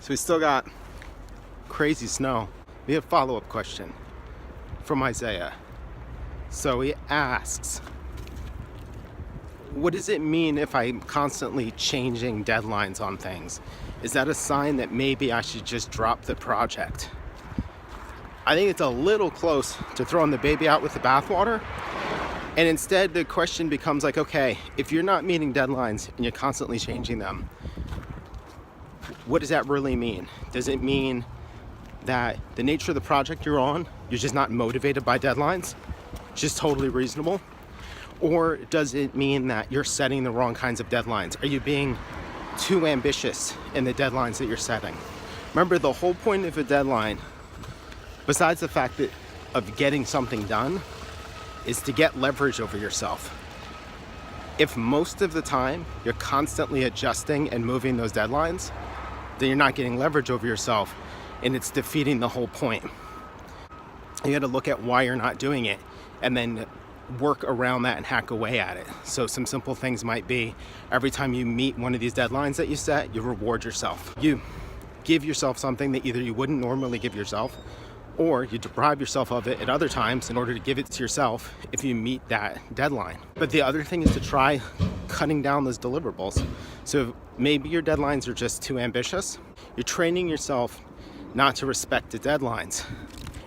So we still got crazy snow. We have a follow-up question from Isaiah. So he asks, what does it mean if I'm constantly changing deadlines on things? Is that a sign that maybe I should just drop the project? I think it's a little close to throwing the baby out with the bathwater. And instead the question becomes like, okay, if you're not meeting deadlines and you're constantly changing them, what does that really mean? Does it mean that the nature of the project you're on, you're just not motivated by deadlines? It's just totally reasonable. Or does it mean that you're setting the wrong kinds of deadlines? Are you being too ambitious in the deadlines that you're setting? Remember, the whole point of a deadline, besides the fact that of getting something done, is to get leverage over yourself. If most of the time you're constantly adjusting and moving those deadlines, then you're not getting leverage over yourself, and it's defeating the whole point. You got to look at why you're not doing it and then work around that and hack away at it. So some simple things might be, every time you meet one of these deadlines that you set, you reward yourself. You give yourself something that either you wouldn't normally give yourself, or you deprive yourself of it at other times in order to give it to yourself if you meet that deadline. But the other thing is to try cutting down those deliverables. So maybe your deadlines are just too ambitious. You're training yourself not to respect the deadlines.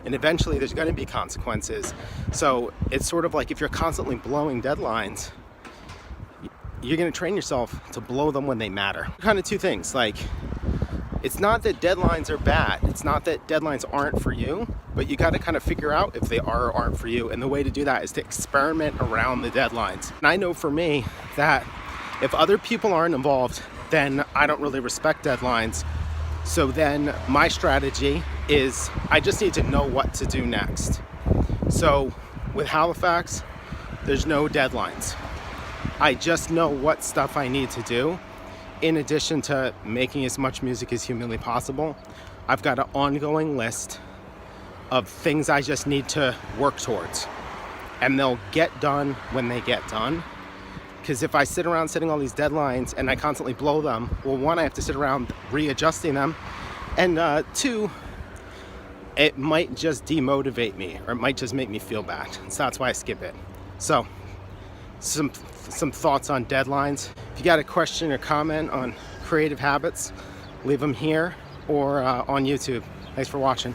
And eventually there's going to be consequences. So it's sort of like if you're constantly blowing deadlines, you're going to train yourself to blow them when they matter. Kind of two things, like, it's not that deadlines are bad. It's not that deadlines aren't for you, but you got to kind of figure out if they are or aren't for you. And the way to do that is to experiment around the deadlines. And I know for me that if other people aren't involved, then I don't really respect deadlines. So then my strategy is I just need to know what to do next. So with HALIFAX, there's no deadlines. I just know what stuff I need to do. In addition to making as much music as humanly possible, I've got an ongoing list of things I just need to work towards. And they'll get done when they get done. Because if I sit around setting all these deadlines and I constantly blow them, well, one, I have to sit around readjusting them. And two, it might just demotivate me, or it might just make me feel bad. So that's why I skip it. So some thoughts on deadlines. If you got a question or comment on creative habits, leave them here or on YouTube. Thanks for watching.